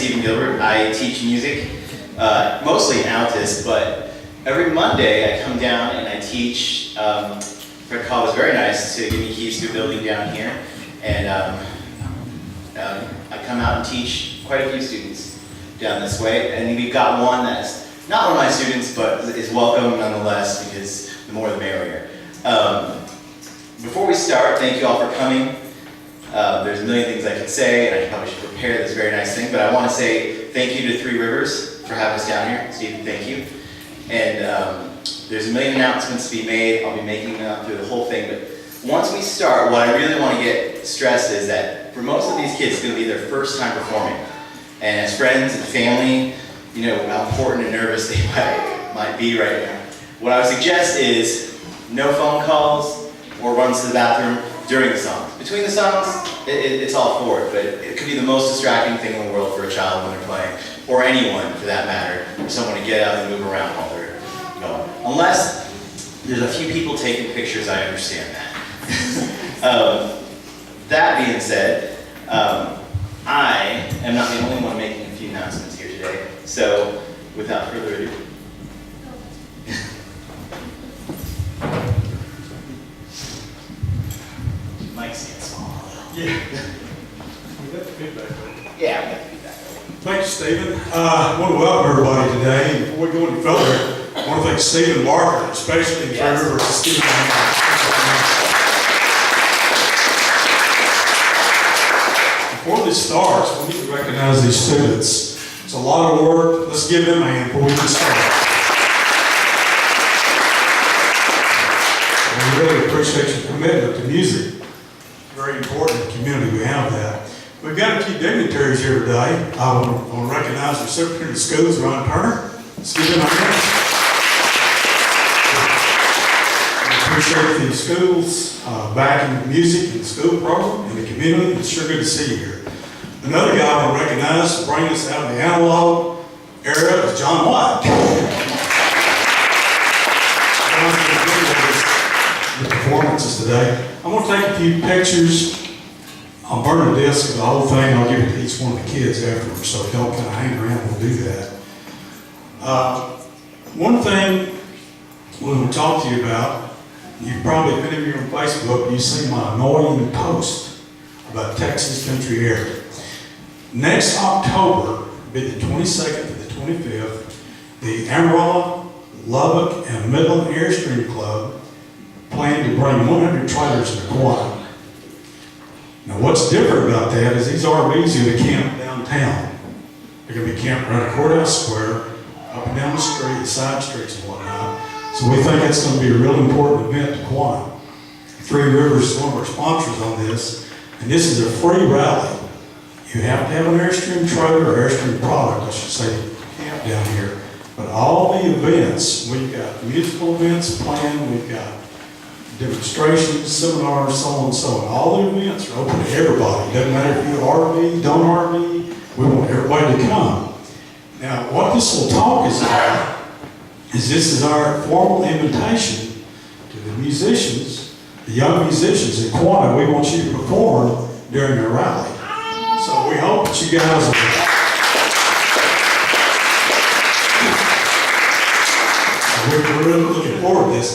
Stephen Gilbert. I teach music, mostly in Altus, but every Monday I come down and I teach. Fred Call was very nice to give me keys to a building down here, and I come out and teach quite a few students down this way, and we've got one that's not one of my students, but is welcome nonetheless, because the more the merrier. Before we start, thank you all for coming. There's a million things I could say, and I probably should prepare this very nice thing, but I want to say thank you to Three Rivers for having us down here. Steve, thank you. And there's a million announcements to be made. I'll be making them through the whole thing, but once we start, what I really want to get stressed is that for most of these kids, it's going to be their first time performing. And as friends and family, you know how important and nervous they might be right now. What I would suggest is no phone calls or runs to the bathroom during the songs. Between the songs, it's all for it, but it could be the most distracting thing in the world for a child when they're playing, or anyone for that matter, for someone to get out and move around while they're going. Unless there's a few people taking pictures, I understand that. That being said, I am not the only one making a few announcements here today, so without further ado. Mike stands small. Yeah. We got the feedback. Yeah, we got the feedback. Thank you, Stephen. I want to welcome everybody today. And before we go any further, I want to thank Stephen Barker, especially in Three Rivers. Before this starts, we need to recognize these students. It's a lot of work. Let's give them a hand before we get started. And we really appreciate your commitment to music. Very important in the community we have that. We've got a few dignitaries here today. I want to recognize the Superintendent of Schools, Ron Turner. Let's give him a hand. We appreciate the schools backing music and the school program and the community. It's sure good to see you here. Another guy I want to recognize to bring us out of the analog era is John White. John's going to give us the performances today. I'm going to take a few pictures. I'll burn a disc of the whole thing. I'll give it to each one of the kids afterwards, so if y'all kind of hang around, we'll do that. One thing we want to talk to you about, you've probably been here on Facebook, you've seen my annoying post about Texas Country Air. Next October, be the 22nd to the 25th, the Amarillo, Lubbock, and Midland Airstream Club plan to bring 100 trailers to Kauai. Now what's different about that is these RVs are going to camp downtown. They're going to be camped around the courthouse square, up and down the street, the side streets and whatnot. So we think it's going to be a real important event to Kauai. Three Rivers is one of our sponsors on this, and this is a free rally. You have to have an Airstream trailer or Airstream product, I should say, camp down here. But all the events, we've got musical events planned, we've got demonstrations, seminars, so on and so on. All the events are open to everybody. Doesn't matter if you RV, don't RV, we want everybody to come. Now, what this little talk is about is this is our formal invitation to the musicians, the young musicians in Kauai. We want you to perform during our rally. So we hope that you guys we're really looking forward to this.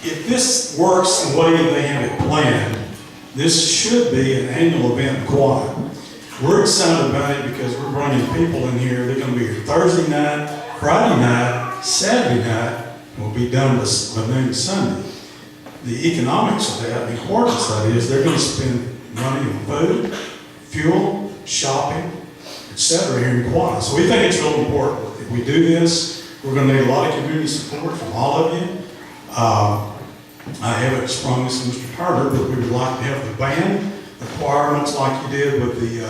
If this works the way they have it planned, this should be an annual event in Kauai. We're excited about it because we're bringing people in here. They're going to be here Thursday night, Friday night, Saturday night, and we'll be done by noon Sunday. The economics of that, the importance of that is they're going to spend money on food, fuel, shopping, etc. here in Kauai. So we think it's real important. If we do this, we're going to need a lot of community support from all of you. I haven't sprung this on Mr. Turner, but we would like to have the band, the choir, much like you did with the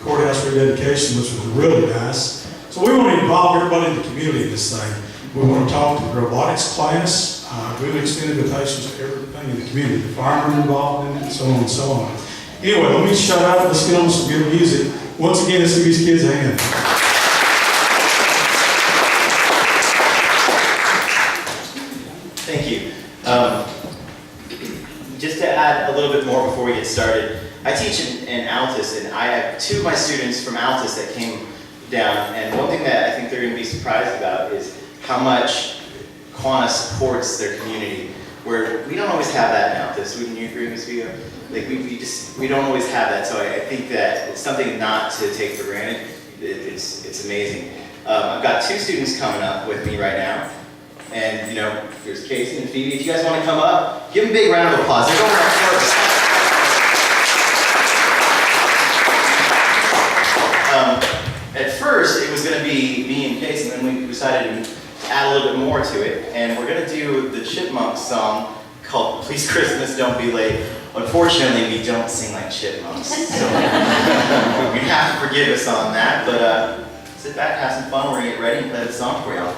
courthouse rededication, which was really nice. So we want to involve everybody in the community in this thing. We want to talk to the robotics class. We will extend invitations to everything in the community. The firemen involved in it, and so on and so on. Anyway, let me shut up. Let's get on some good music. Once again, let's give these kids a hand. Thank you. Just to add a little bit more before we get started, I teach in Altus, and I have two of my students from Altus that came down, and one thing that I think they're going to be surprised about is how much Quanah supports their community, where we don't always have that in Altus. Wouldn't you agree, Ms. Vigo? Like we don't always have that, so I think that it's something not to take for granted. It's amazing. I've got two students coming up with me right now, and you know, there's Casey and Phoebe. If you guys want to come up, give them a big round of applause. They're going up first. At first, it was going to be me and Casey, and then we decided to add a little bit more to it, and we're going to do the Chipmunks song called "Please Christmas Don't Be Late." Unfortunately, we don't sing like chipmunks, so we have to forgive us on that, but sit back, have some fun, we're going to get ready and play the song for y'all.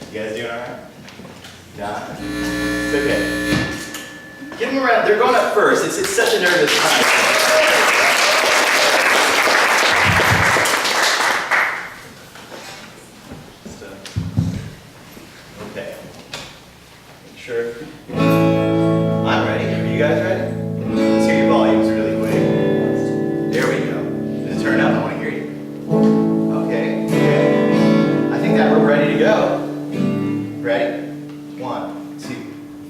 You guys doing alright? Yeah? It's okay. Give them around, they're going up first, it's such a nervous time. Okay. Make sure. I'm ready. Are you guys ready? Let's hear your volumes really quick. There we go. Does it turn up? I want to hear you. Okay. I think that we're ready to go. Ready? 1, 2,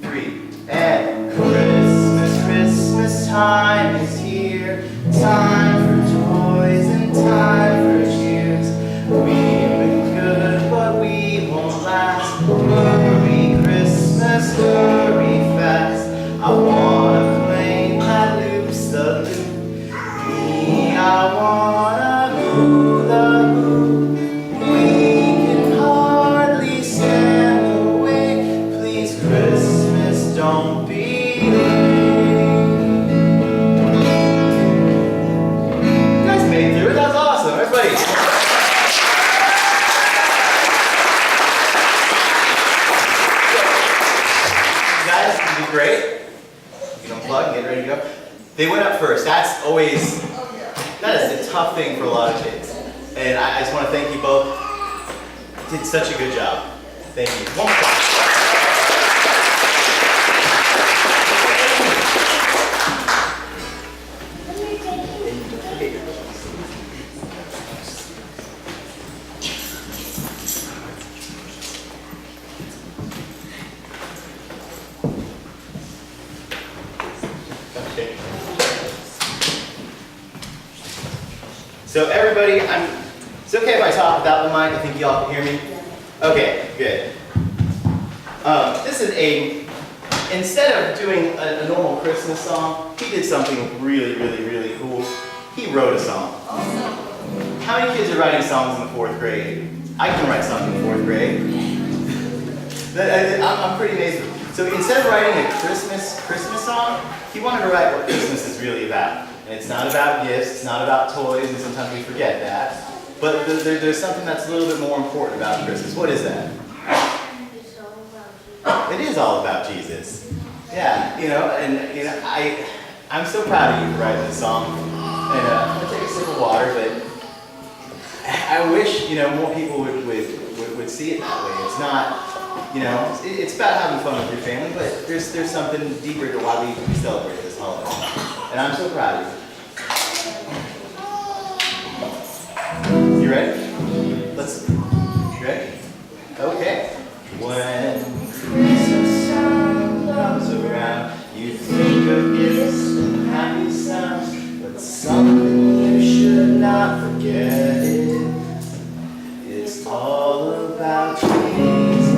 3, and Christmas, Christmas time is here. Time for toys and time for cheers. We've been good, but we won't last. Hurry, Christmas, hurry fast. I want a plane that loops the loop. Me, I want a hula hoop. We can hardly stand the wait. Please, Christmas, don't be late. You guys made it through it. That's awesome. Everybody. Guys, you did great. You can unplug, get ready to go. They went up first. That's always, that is a tough thing for a lot of kids. And I just want to thank you both. You did such a good job. Thank you. One more time. Okay. So everybody, it's okay if I talk without the mic. I think y'all can hear me. Okay, good. This is instead of doing a normal Christmas song, he did something really, really, really cool. He wrote a song. How many kids are writing songs in the 4th grade? I can write something in 4th grade. I'm pretty amazed. So instead of writing a Christmas song, he wanted to write what Christmas is really about. And it's not about gifts, it's not about toys, and sometimes we forget that. But there's something that's a little bit more important about Christmas. What is that? It is all about Jesus. Yeah, I'm so proud of you for writing this song. And I'm gonna take a sip of water, but I wish, more people would see it that way. It's not, it's about having fun with your family, but there's something deeper to why we celebrate this holiday. And I'm so proud of you. You ready? You ready? Okay. When Christmas time comes around, you think of gifts and happy sounds, but something you should not forget is it's all about Jesus.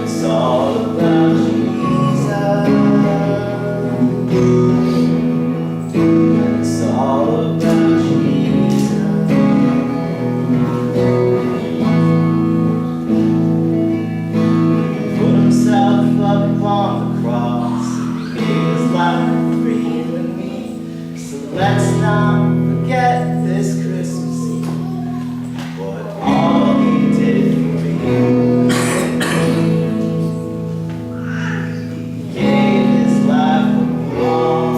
It's all about Jesus. It's all about Jesus. Put himself up on the cross, he gave his life for you and me. So let's not forget this Christmas Eve what all he did for you. He gave his life on the cross.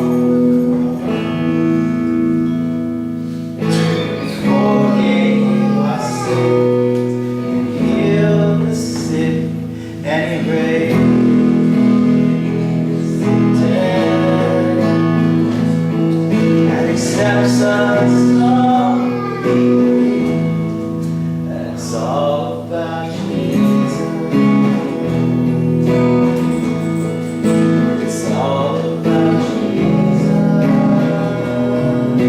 steps of slowly, and it's all about Jesus. It's all about Jesus, and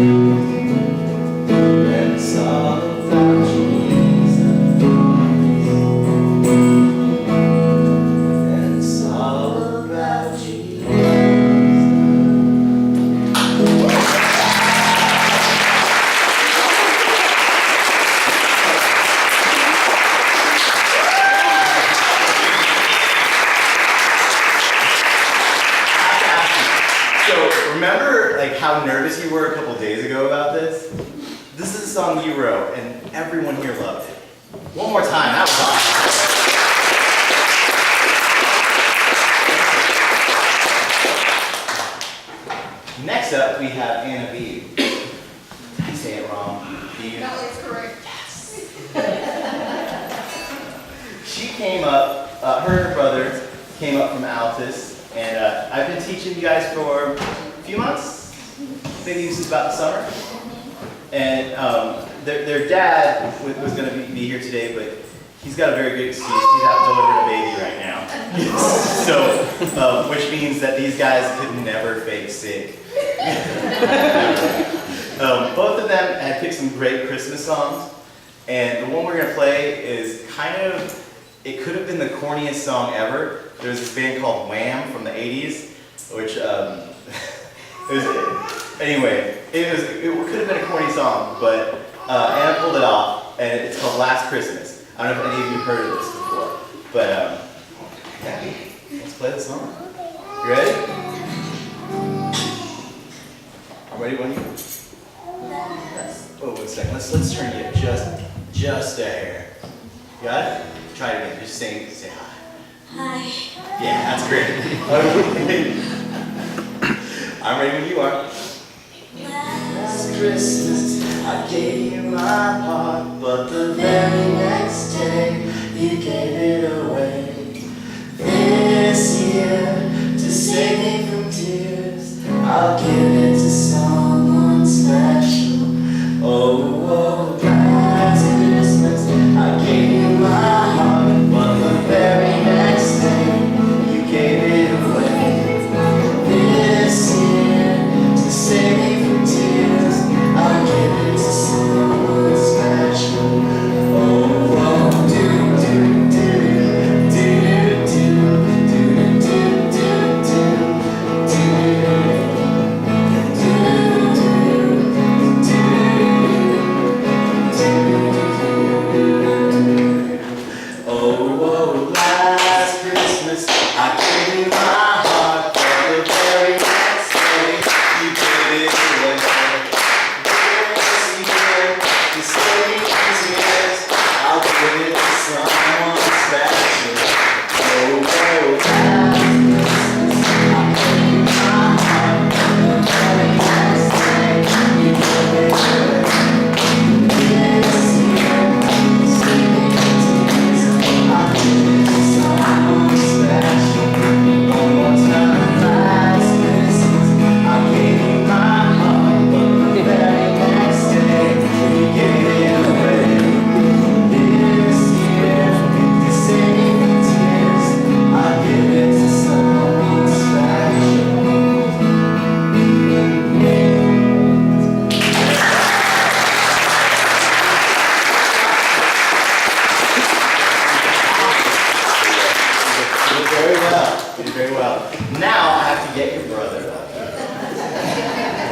it's all about Jesus, and it's all about Jesus. So remember like how nervous you were a couple days ago about this? This is a song you wrote and everyone here loved it. One more time, that was awesome. Next up we have Anna B. Did I say it wrong? B. No, it's correct. She came up, her and her brother came up from Altus, and I've been teaching you guys for a few months, maybe since about the summer. And their dad was going to be here today, but he's got a very good excuse. He's out delivering a baby right now. So, which means that these guys could never fake sick. Both of them had picked some great Christmas songs, and the one we're going to play is kind of, it could have been the corniest song ever. There's this band called Wham from the 80s, which, anyway, it could have been a corny song, but Anna pulled it off, and it's called Last Christmas. I don't know if any of you have heard of this before, but yeah, let's play the song. You ready? I'm ready when you. Oh, 1 second. Let's turn you up just a hair. You got it? Try it again. Just say hi. Hi. Yeah, that's great. Okay. I'm ready when you are. Last Christmas, I gave you my heart, but the very next day, you gave it away. This year, to save me from tears, I'll give it to someone special. Oh, last Christmas, I gave you my heart, but the very next day, you gave it away. This year, to save me from tears, I'll give it to someone special. Oh, do do do do do do do do do oh, last Christmas, I gave you my heart, but the very next day, you gave it away. This year, to save me from tears, I'll give it to someone special. Oh, last Christmas, I gave you my heart, but the very next day, you gave it away. This year, to save me from tears, I'll give it to someone special. One more time, last Christmas, I gave you my heart, but the very next day, you gave it away. This year, to save me from tears, I'll give it to someone special. You did very well. You did very well. Now I have to get your brother up.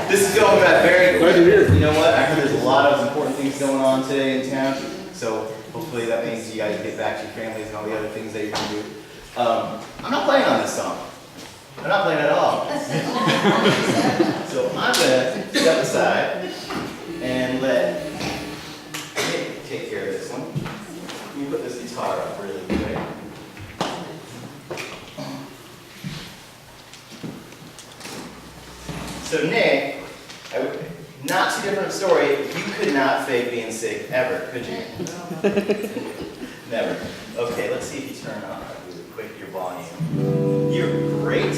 This is going back very quick. You know what? I heard there's a lot of important things going on today in town. So hopefully that means you guys get back to your families and all the other things that you can do. I'm not playing on this song. I'm not playing at all. So I'm gonna step aside and let Nick take care of this one. Let me put this guitar up really quick. So Nick, not too different story. You could not fake being sick ever, could you? Never. Okay, let's see if you turn on really quick your volume. You're great.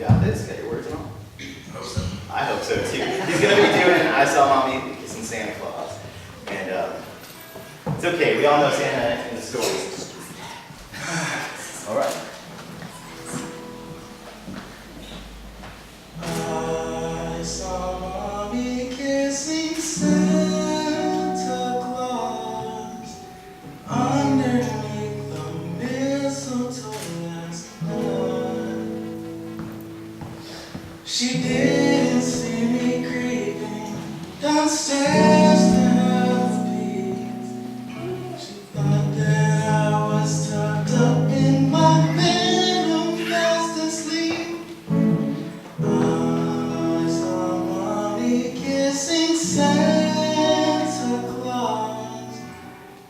got this? Got your words and all? I hope so too. He's going to be doing I Saw Mommy Kissing Santa Claus. And it's okay, we all know Santa in the stories. All right. I saw Mommy kissing Santa Claus underneath the mistletoe last night. She didn't see me creeping downstairs to have a peek. She thought that I was tucked up in my bedroom fast asleep. I saw Mommy kissing Santa Claus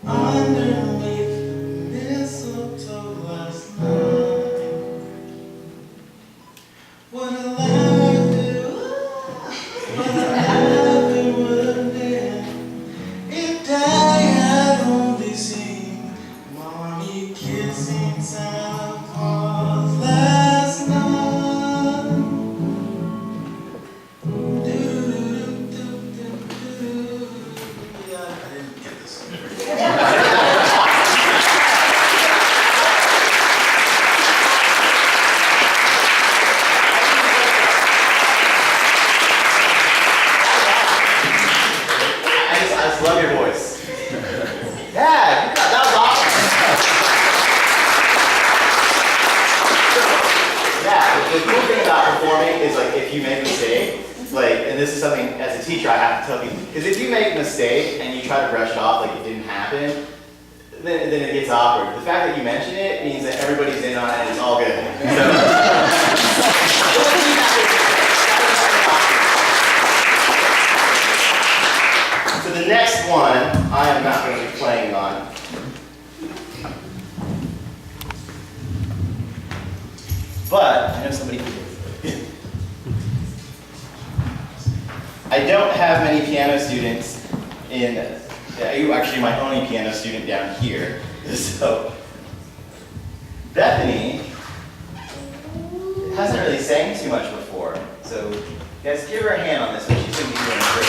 underneath the mistletoe last night. What a laugh it was, what a laugh it would have been if Daddy had only seen Mommy kissing Santa Claus last night. Yeah, I didn't get this. I just love your voice. Yeah, that was awesome. Yeah, the cool thing about performing is like if you make a mistake, like, and this is something as a teacher I have to tell people, is if you make a mistake and you try to brush it off like it didn't happen, then it gets awkward. The fact that you mention it means that everybody's in on it and it's all good. So the next one, I am not going to be playing on. But I know somebody who is. I don't have many piano students in, you're actually my only piano student down here. So, Bethany hasn't really sang too much before. So, guys, give her a hand on this one. She's going to be doing great.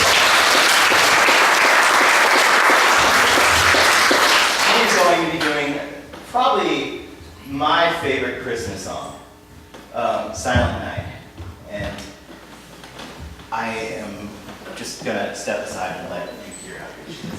She's going to be doing probably my favorite Christmas song, Silent Night. And I am just going to step aside and let you hear how good she is.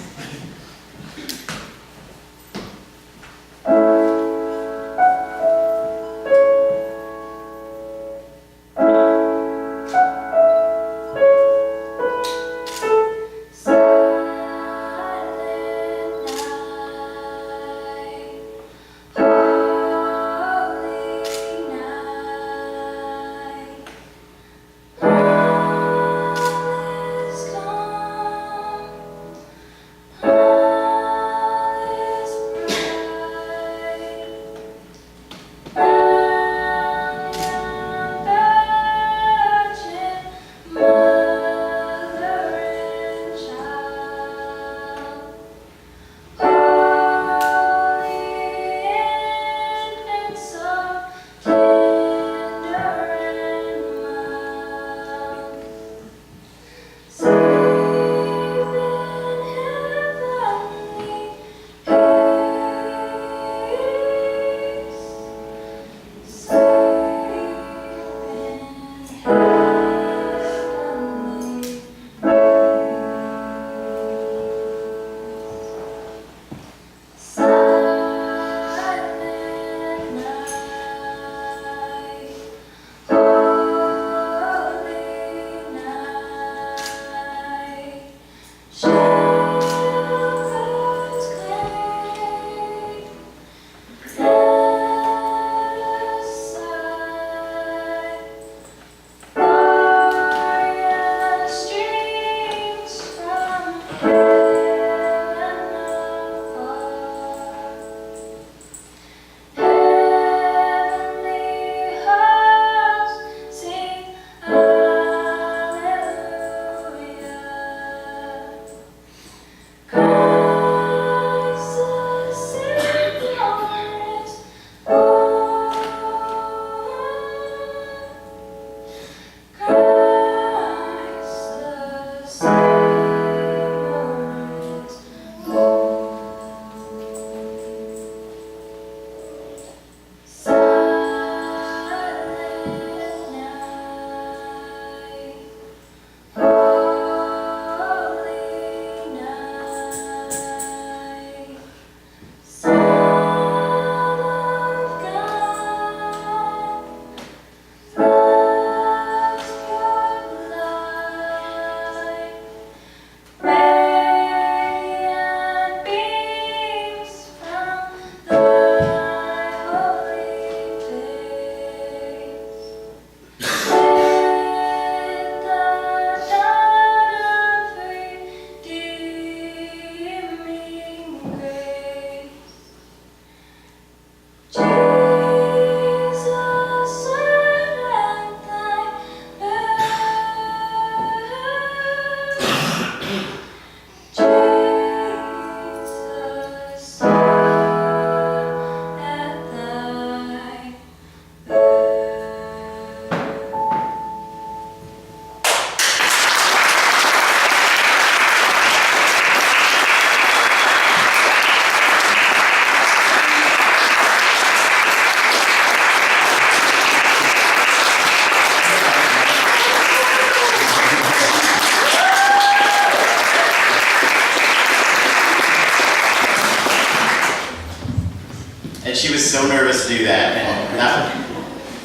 so nervous to do that. And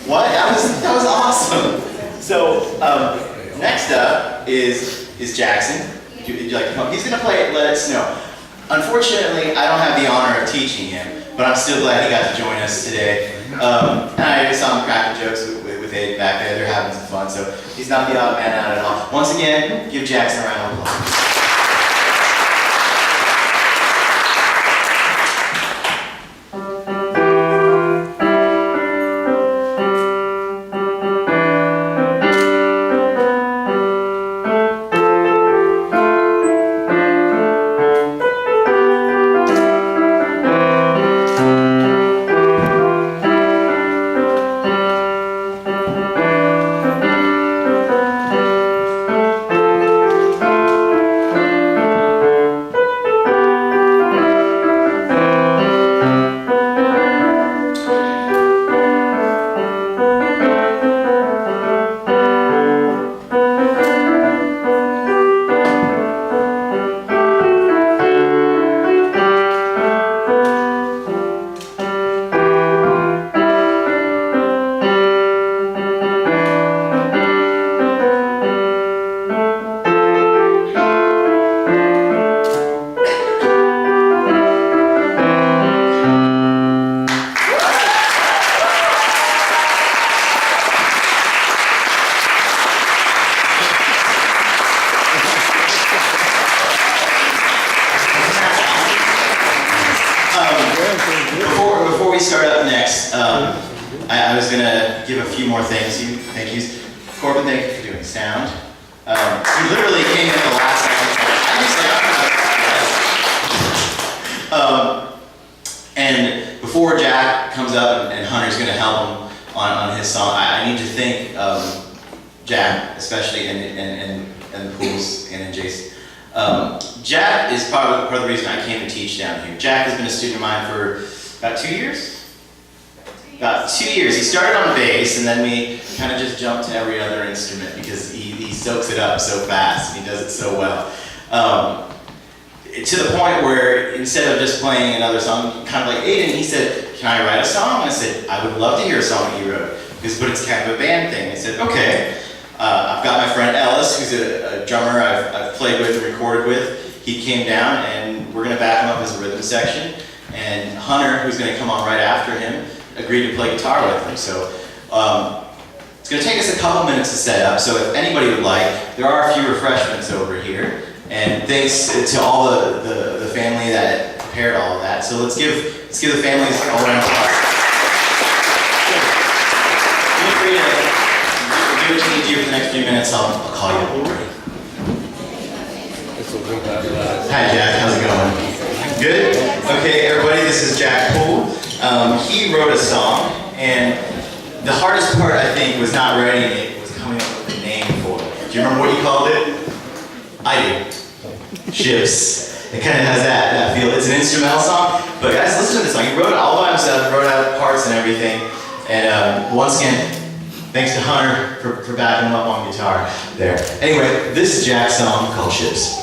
what? That was awesome. So next up is Jackson. Would you like to come? He's going to play Let It Snow. Unfortunately, I don't have the honor of teaching him, but I'm still glad he got to join us today. And I saw him cracking jokes with Aiden back there. They're having some fun, so he's not the odd man out at all. Once again, give Jackson a round of applause. Before we start up next, I was going to give a few more thank yous. Corbin, thank you for doing sound. You literally came in at the last second. And before Jack comes up and Hunter's going to help him on his song, I need to thank Jack, especially, and the Pools and Jason. Jack is part of the reason I came to teach down here. Jack has been a student of mine for about 2 years? About 2 years. He started on bass, and then we kind of just jumped to every other instrument because he soaks it up so fast, and he does it so well. To the point where instead of just playing another song, kind of like Aiden, he said, "Can I write a song?" I said, "I would love to hear a song that you wrote, but it's kind of a band thing." I said, "Okay." I've got my friend Ellis, who's a drummer I've played with and recorded with. He came down, and we're going to back him up as a rhythm section. And Hunter, who's going to come on right after him, agreed to play guitar with him. So it's going to take us a couple minutes to set up. So if anybody would like, there are a few refreshments over here. And thanks to all the family that prepared all of that. So let's give the families a round of applause. Feel free to do what you need to do for the next few minutes. I'll call you up. Hi Jack, how's it going? Good? Okay, everybody, this is Jack Poole. He wrote a song, and the hardest part, I think, was not writing it, was coming up with a name for it. Do you remember what you called it? I do. Ships. It kind of has that feel. It's an instrumental song, but guys, listen to this song. He wrote it all by himself, wrote out parts and everything, and once again, thanks to Hunter for backing him up on guitar there. Anyway, this is Jack's song called Ships.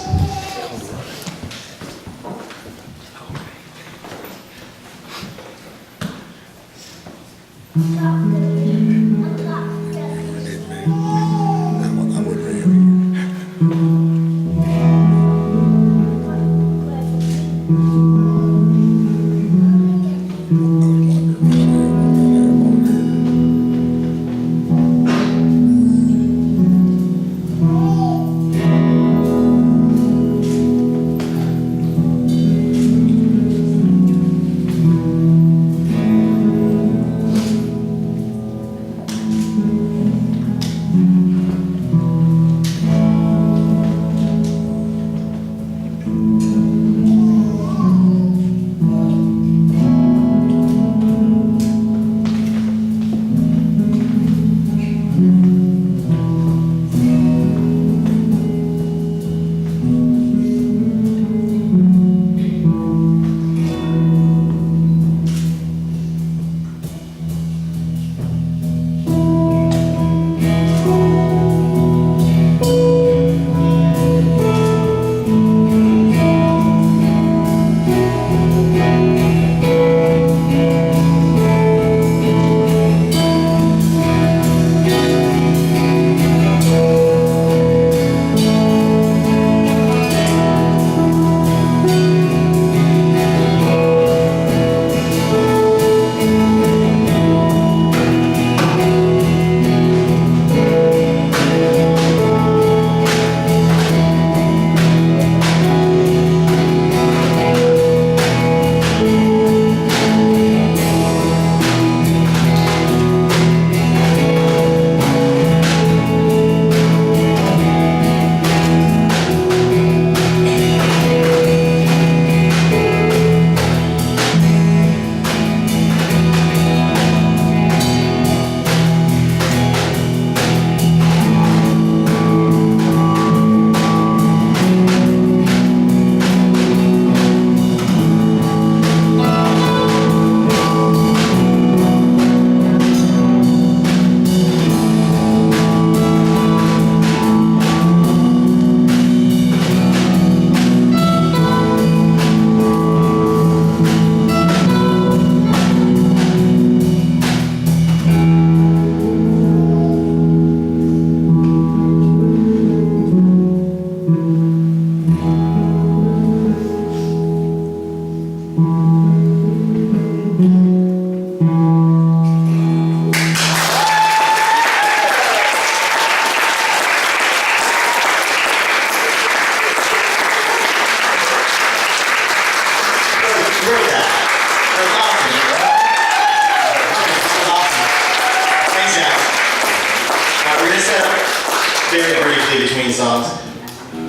very briefly between songs. Do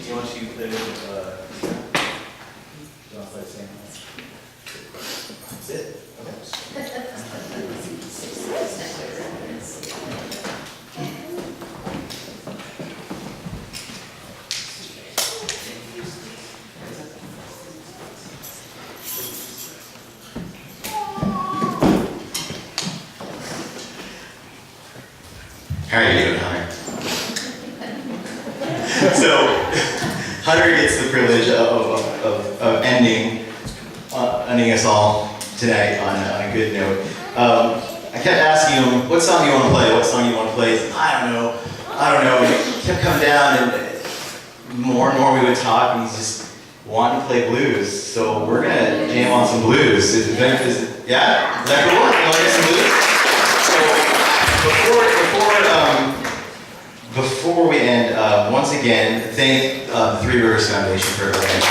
you want to play with, do you want to play the same? That's it? How are you doing, Hunter? So, Hunter gets the privilege of ending us all tonight on a good note. I kept asking him, what song do you want to play? What song do you want to play? He said, I don't know. He kept coming down, and more and more we would talk, and he's just wanting to play blues. So we're going to jam on some blues. Yeah? Is that cool? You want to get some blues? So, before we end, once again, thank the Three Rivers Foundation for everything.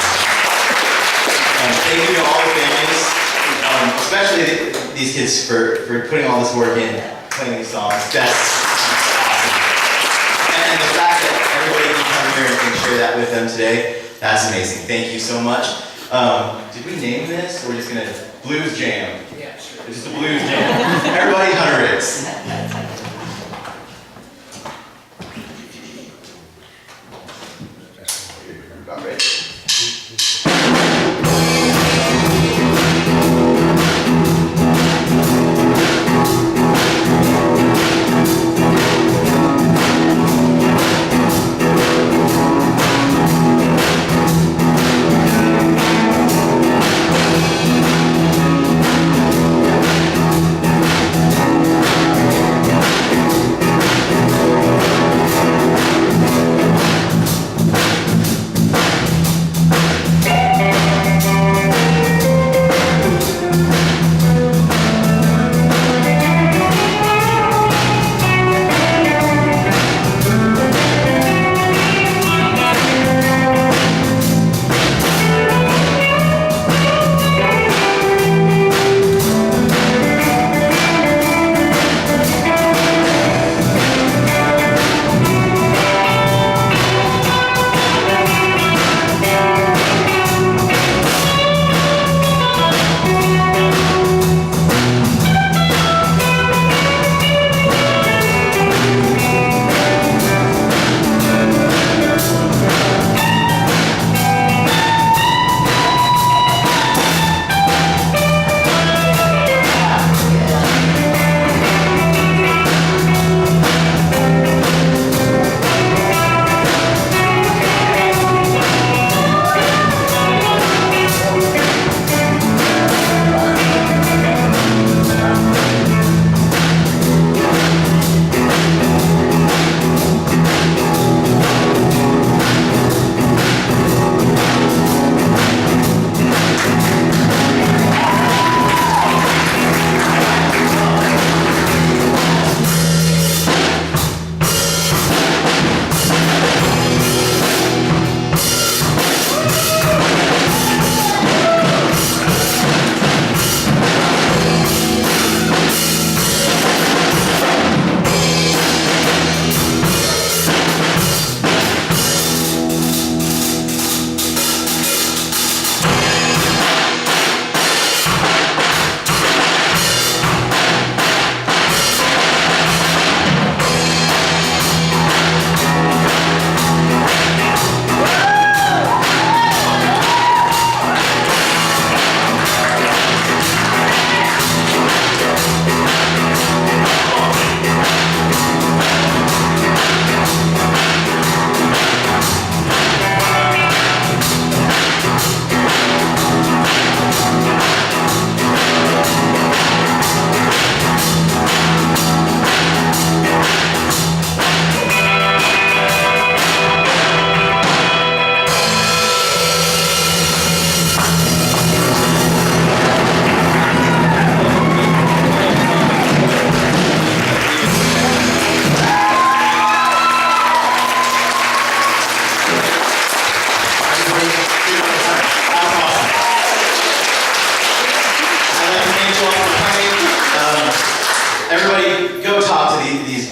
Thank you to all the families, especially these kids for putting all this work in, playing these songs. That's awesome. And the fact that everybody can come here and share that with them today, that's amazing. Thank you so much. Did we name this, or we're just gonna Blues Jam? Yeah, sure. It's just a Blues Jam. Everybody, Hunter Riggs. About ready.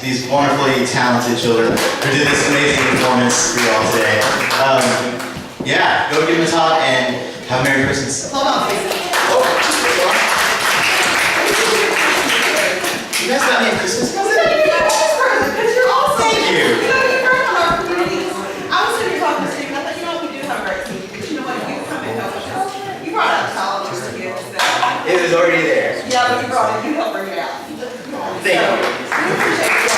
these wonderfully talented children who did this amazing performance for you all today. Yeah, go give them a talk and have a Merry Christmas. Hold on, please. You guys got me a Christmas present? Because you're awesome. Thank you. You know, you're great on our communities. I was sitting here talking to Steve, and I thought, you know, we do have great team. But you know what, you come and help us. You brought out a towel for the kids. It was already there. Yeah, but you brought it, you helped bring it out. Thank you. We appreciate you.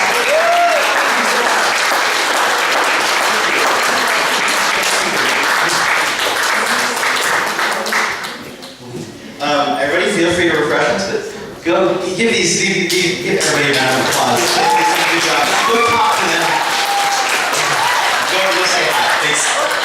Everybody feel free to refreshments, but go give everybody a round of applause. Good job. Go talk to them. Go say hi. Thanks.